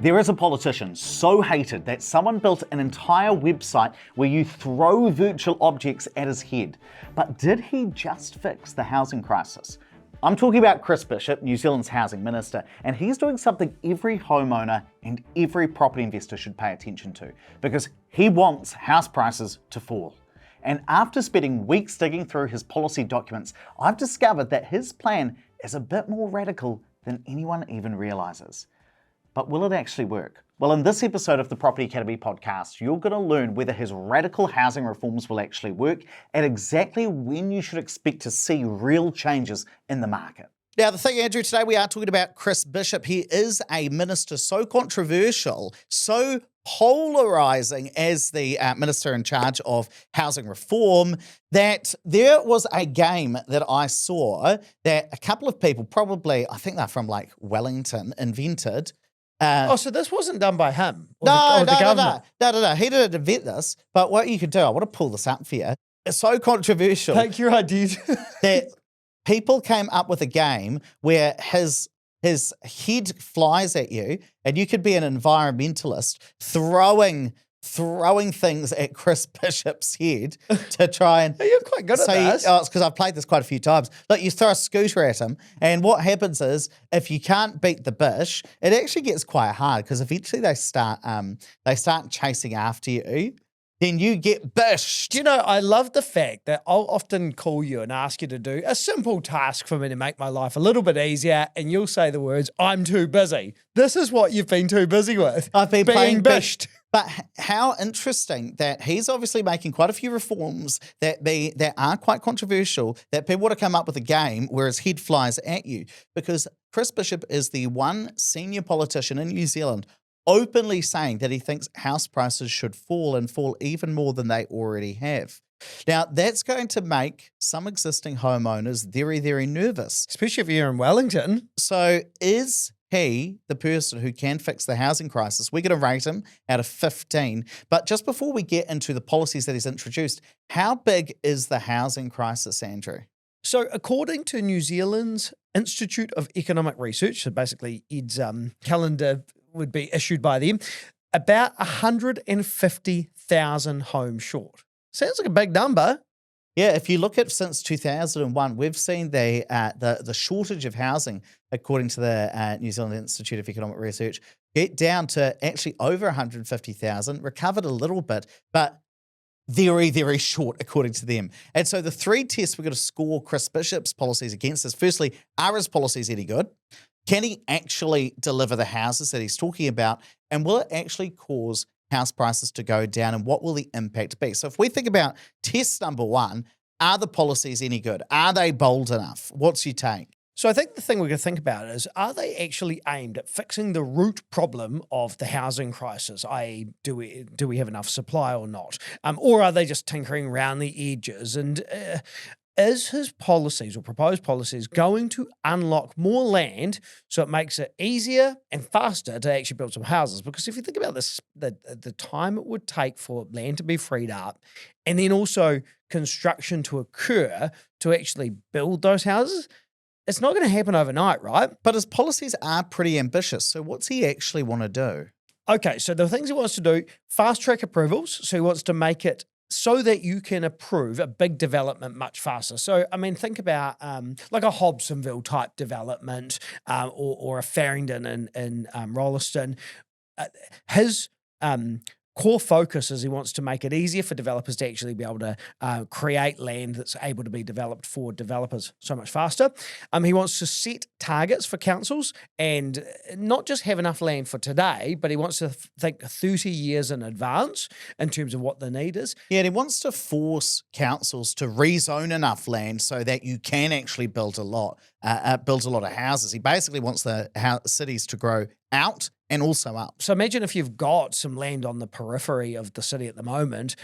There is a politician so hated that someone built an entire website where you throw virtual objects at his head. But did he just fix the housing crisis? I'm talking about Chris Bishop, New Zealand's housing minister, and he's doing something every homeowner and every property investor should pay attention to, because he wants house prices to fall. And after spending weeks digging through his policy documents, I've discovered that his plan is a bit more radical than anyone even realizes. But will it actually work? Well, in this episode of the Property Academy podcast, you're going to learn whether his radical housing reforms will actually work and exactly when you should expect to see real changes in the market. Now, the thing, Andrew, today we are talking about Chris Bishop. He is a minister so controversial, so polarising as the minister in charge of housing reform, that there was a game that I saw that a couple of people, probably, I think they're from like Wellington, invented. So this wasn't done by him? No. He didn't invent this, but what you could do, I want to pull this up for you. It's so controversial. Take your ideas. That people came up with a game where his head flies at you, and you could be an environmentalist throwing things at Chris Bishop's head to try and... You're quite good at this. It's because I've played this quite a few times. Look, you throw a scooter at him, and what happens is, if you can't beat the Bish, it actually gets quite hard, because eventually they start chasing after you. Then you get bished. Do you know, I love the fact that I'll often call you and ask you to do a simple task for me to make my life a little bit easier, and you'll say the words, "I'm too busy." This is what you've been too busy with. I've been being bished. But how interesting that he's obviously making quite a few reforms that are quite controversial, that people want to come up with a game where his head flies at you, because Chris Bishop is the one senior politician in New Zealand openly saying that he thinks house prices should fall and fall even more than they already have. Now, that's going to make some existing homeowners very, very nervous. Especially if you're in Wellington. So is he the person who can fix the housing crisis? We're going to rate him out of 15. But just before we get into the policies that he's introduced, how big is the housing crisis, Andrew? So according to New Zealand's Institute of Economic Research, so basically Ed's calendar would be issued by them, about 150,000 homes short. Sounds like a big number. Yeah, if you look at since 2001, we've seen the shortage of housing, according to the New Zealand Institute of Economic Research, get down to actually over 150,000, recovered a little bit, but very, very short, according to them. And so the three tests we're going to score Chris Bishop's policies against is, firstly, are his policies any good? Can he actually deliver the houses that he's talking about? And will it actually cause house prices to go down? And what will the impact be? So if we think about test number one, are the policies any good? Are they bold enough? What's your take? So I think the thing we're going to think about is, are they actually aimed at fixing the root problem of the housing crisis, i.e. do we have enough supply or not? Or are they just tinkering around the edges? And is his policies or proposed policies going to unlock more land so it makes it easier and faster to actually build some houses? Because if you think about this, the time it would take for land to be freed up, and then also construction to occur to actually build those houses, it's not going to happen overnight, right? But his policies are pretty ambitious. So what's he actually want to do? Okay, so the things he wants to do, fast track approvals. So he wants to make it so that you can approve a big development much faster. So, I mean, think about like a Hobsonville type development or a Farringdon in Rolleston. His core focus is he wants to make it easier for developers to actually be able to create land that's able to be developed for developers so much faster. He wants to set targets for councils and not just have enough land for today, but he wants to think 30 years in advance in terms of what the need is. Yeah, and he wants to force councils to rezone enough land so that you can actually build a lot of houses. He basically wants the cities to grow out and also up. So imagine if you've got some land on the periphery of the city at the moment,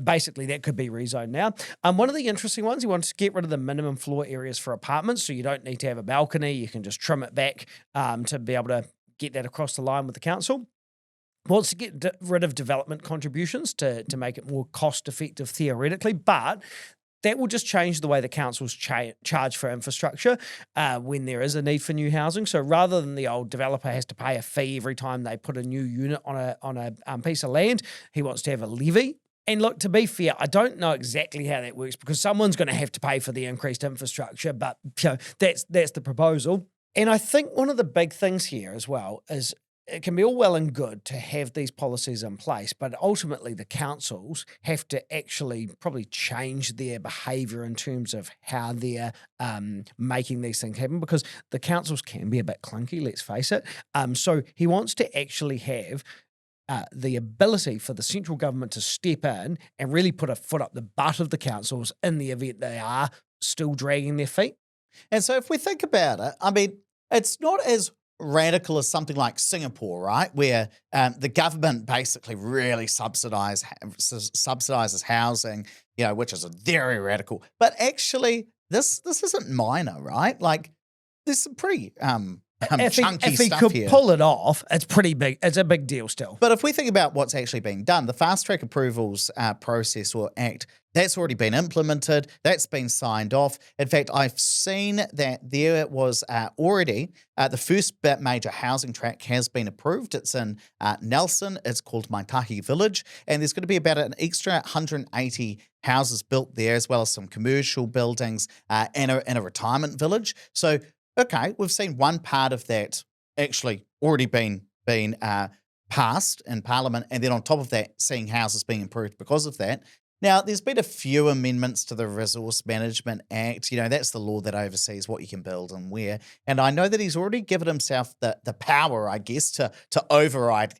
basically that could be rezoned now. One of the interesting ones, he wants to get rid of the minimum floor areas for apartments, so you don't need to have a balcony. You can just trim it back to be able to get that across the line with the council. Wants to get rid of development contributions to make it more cost effective theoretically, but that will just change the way the councils charge for infrastructure when there is a need for new housing. So rather than the old developer has to pay a fee every time they put a new unit on a piece of land, he wants to have a levy. And look, to be fair, I don't know exactly how that works because someone's going to have to pay for the increased infrastructure, but that's the proposal. And I think one of the big things here as well is it can be all well and good to have these policies in place, but ultimately the councils have to actually probably change their behaviour in terms of how they're making these things happen, because the councils can be a bit clunky, let's face it. So he wants to actually have the ability for the central government to step in and really put a foot up the butt of the councils in the event they are still dragging their feet. And so if we think about it, I mean, it's not as radical as something like Singapore, right? Where the government basically really subsidizes housing, which is very radical. But actually, this isn't minor, right? Like, there's some pretty chunky if he stuff could here. pull it off, it's pretty big. It's a big deal still. But if we think about what's actually being done, the fast track approvals process or act, that's already been implemented. That's been signed off. In fact, I've seen that there was already the first major housing track has been approved. It's in Nelson. It's called Maitahi Village. And there's going to be about an extra 180 houses built there, as well as some commercial buildings and a retirement village. So, okay, we've seen one part of that actually already been passed in Parliament, and then on top of that, seeing houses being improved because of that. Now, there's been a few amendments to the Resource Management Act. That's the law that oversees what you can build and where. And I know that he's already given himself the power, I guess, to override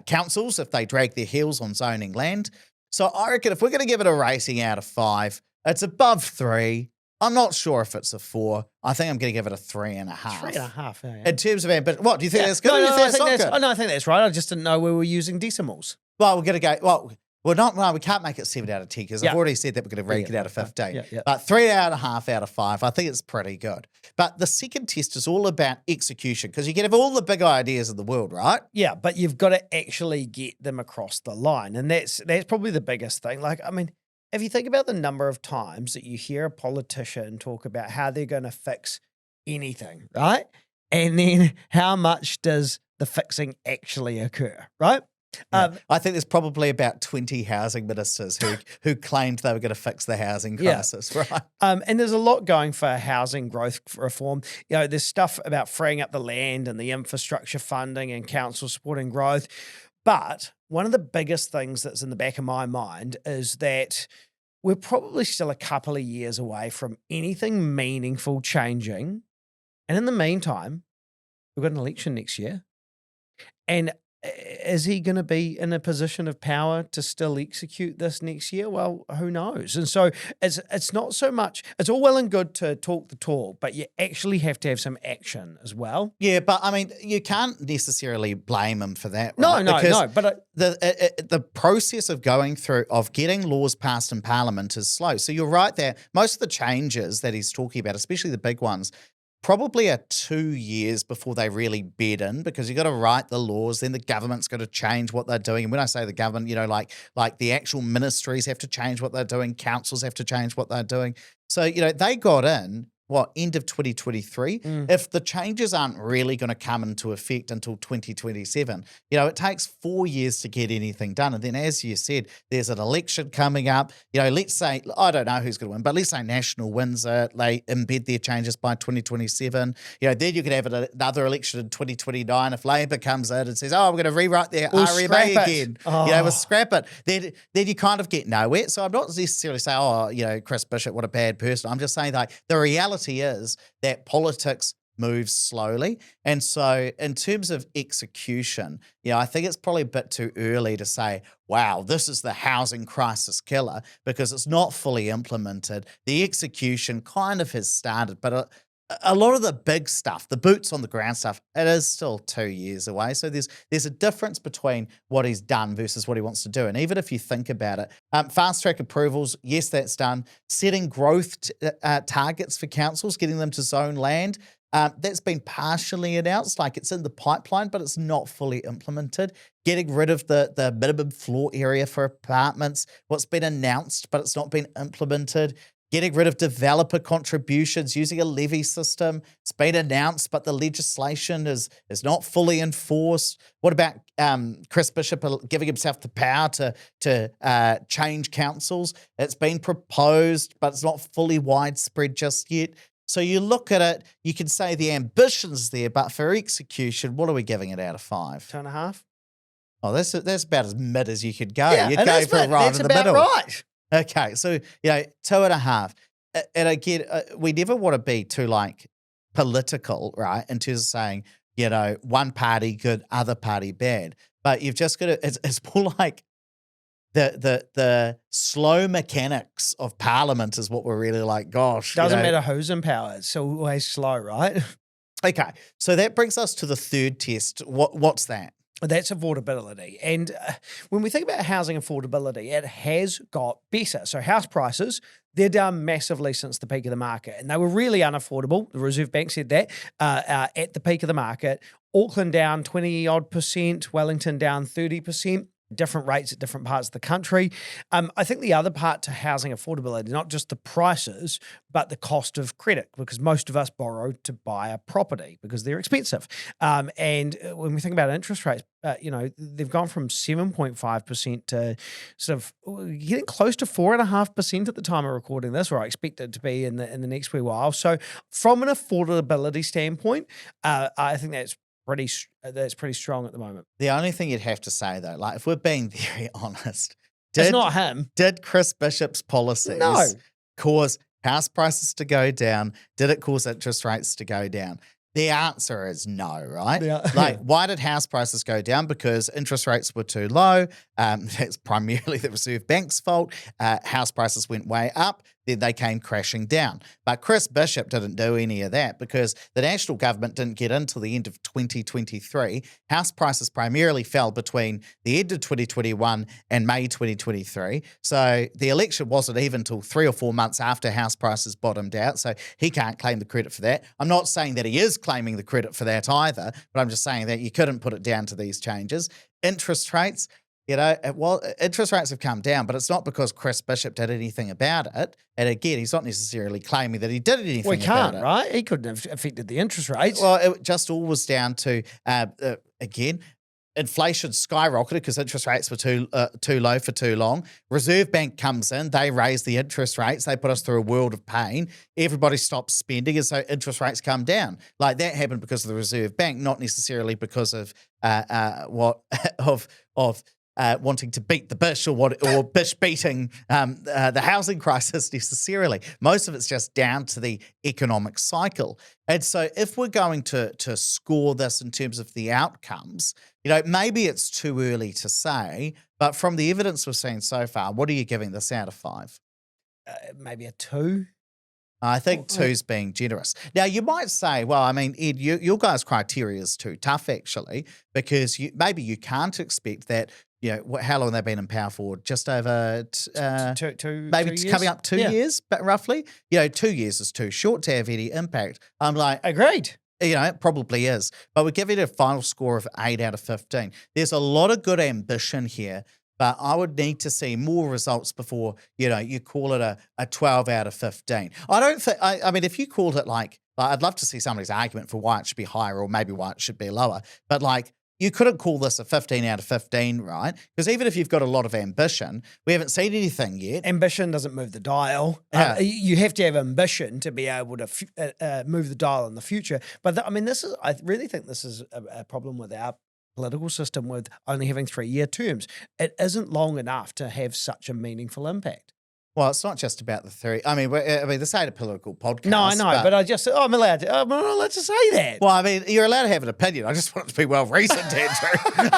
councils if they drag their heels on zoning land. So I reckon if we're going to give it a rating out of 5, it's above 3. I'm not sure if it's a 4. I think I'm going to give it a 3.5. 3.5, yeah. In terms of ambition, what do you think that's good? No, or do you think that's not good? No, I think that's right. I just didn't know we were using decimals. Well, we're going to go. Well, we can't make it 7 out of 10 because I've already said that we're going to rank it out of 15. But 3.5 out of 5, I think it's pretty good. But the second test is all about execution, because you can have all the big ideas in the world, right? Yeah, but you've got to actually get them across the line, and that's probably the biggest thing. Like, I mean, if you think about the number of times that you hear a politician talk about how they're going to fix anything, right? And then how much does the fixing actually occur, right? I think there's probably about 20 housing ministers who claimed they were going to fix the housing crisis, right? And there's a lot going for housing growth reform. There's stuff about freeing up the land and the infrastructure funding and council supporting growth. But one of the biggest things that's in the back of my mind is that we're probably still a couple of years away from anything meaningful changing. And in the meantime, we've got an election next year. And is he going to be in a position of power to still execute this next year? Well, who knows? And so it's not so much, it's all well and good to talk the talk, but you actually have to have some action as well. Yeah, but I mean, you can't necessarily blame him for that, right? No, no. But the process of getting laws passed in Parliament is slow. So you're right there. Most of the changes that he's talking about, especially the big ones, probably are 2 years before they really bed in, because you've got to write the laws, then the government's got to change what they're doing. And when I say the government, like the actual ministries have to change what they're doing, councils have to change what they're doing. So, they got in, end of 2023? If the changes aren't really going to come into effect until 2027, it takes 4 years to get anything done. And then, as you said, there's an election coming up. Let's say, I don't know who's going to win, but let's say National wins it. They embed their changes by 2027. Then you could have another election in 2029 if Labor comes in and says, we're going to rewrite their RMA again. We'll scrap it. Then you kind of get nowhere. So I'm not necessarily saying, Chris Bishop, what a bad person. I'm just saying, like, the reality is that politics moves slowly. And so in terms of execution, I think it's probably a bit too early to say, wow, this is the housing crisis killer, because it's not fully implemented. The execution kind of has started, but a lot of the big stuff, the boots on the ground stuff, it is still 2 years away. So there's a difference between what he's done versus what he wants to do. And even if you think about it, fast track approvals, yes, that's done. Setting growth targets for councils, getting them to zone land, that's been partially announced, like it's in the pipeline, but it's not fully implemented. Getting rid of the minimum floor area for apartments, what's been announced, but it's not been implemented. Getting rid of developer contributions, using a levy system. It's been announced, but the legislation is not fully enforced. What about Chris Bishop giving himself the power to change councils? It's been proposed, but it's not fully widespread just yet. So you look at it, you can say the ambition's there, but for execution, what are we giving it out of 5? 2.5. Oh, that's about as mid as you could go. Yeah, You'd and go for right that's in the about middle. right. Okay, so 2.5. And again, we never want to be too political, right? In terms of saying, one party good, other party bad. But you've just got to. It's more like the slow mechanics of Parliament is what we're really like. Gosh, Doesn't matter who's in power; it's always slow, right? Okay, so that brings us to the third test. What's that? That's affordability. And when we think about housing affordability, it has got better. So house prices, they're down massively since the peak of the market. And they were really unaffordable. The Reserve Bank said that at the peak of the market. Auckland down 20-odd%, Wellington down 30%. Different rates at different parts of the country. I think the other part to housing affordability, not just the prices, but the cost of credit, because most of us borrow to buy a property because they're expensive. And when we think about interest rates, they've gone from 7.5% to sort of getting close to 4.5% at the time of recording this, or I expect it to be in the next wee while. So from an affordability standpoint, I think that's pretty strong at the moment. The only thing you'd have to say though, if we're being very honest, it's not him. Did Chris Bishop's policies cause house prices to go down? Did it cause interest rates to go down? The answer is no, right? Yeah. Why did house prices go down? Because interest rates were too low. That's primarily the Reserve Bank's fault. House prices went way up. Then they came crashing down. But Chris Bishop didn't do any of that because the national government didn't get in till the end of 2023. House prices primarily fell between the end of 2021 and May 2023. So the election wasn't even till 3 or 4 months after house prices bottomed out. So he can't claim the credit for that. I'm not saying that he is claiming the credit for that either, but I'm just saying that you couldn't put it down to these changes. Interest rates. Interest rates have come down, but it's not because Chris Bishop did anything about it. And again, he's not necessarily claiming that he did anything about it. We can't, right? He couldn't have affected the interest rates. Well, it just all was down to, again, inflation skyrocketed because interest rates were too low for too long. Reserve Bank comes in, they raise the interest rates, they put us through a world of pain. Everybody stops spending, and so interest rates come down. That happened because of the Reserve Bank, not necessarily because of wanting to beat the Bish or Bish beating the housing crisis necessarily. Most of it's just down to the economic cycle. And so if we're going to score this in terms of the outcomes, maybe it's too early to say, but from the evidence we've seen so far, what are you giving this out of 5? Maybe a 2. I think 2's being generous. Now, you might say, well, I mean, Ed, your guys' criteria is too tough, actually, because maybe you can't expect that, how long they've been in power for? Just over maybe 2 years? Coming up 2 years, but roughly. 2 years is too short to have any impact. I'm like, agreed. It probably is. But we give it a final score of 8 out of 15. There's a lot of good ambition here, but I would need to see more results before, you call it a 12 out of 15. I don't think, I mean, if you called it I'd love to see somebody's argument for why it should be higher or maybe why it should be lower. But you couldn't call this a 15 out of 15, right? Because even if you've got a lot of ambition, we haven't seen anything yet. Ambition doesn't move the dial. Yeah. You have to have ambition to be able to move the dial in the future. But I really think this is a problem with our political system with only having 3-year terms. It isn't long enough to have such a meaningful impact. Well, it's not just about the 3. I mean, this ain't a political podcast. No, I know, but I'm allowed to say that. Well, I mean, you're allowed to have an opinion. I just want it to be well reasoned, Andrew.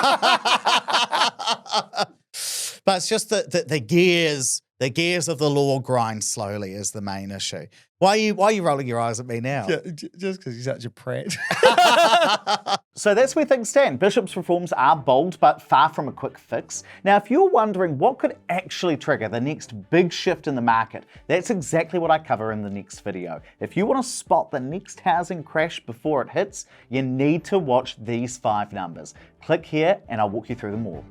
But it's just the gears of the law grind slowly is the main issue. Why are you rolling your eyes at me now? Yeah, just because you're such a prat. So that's where things stand. Bishop's reforms are bold, but far from a quick fix. Now, if you're wondering what could actually trigger the next big shift in the market, that's exactly what I cover in the next video. If you want to spot the next housing crash before it hits, you need to watch these 5 numbers. Click here and I'll walk you through them all.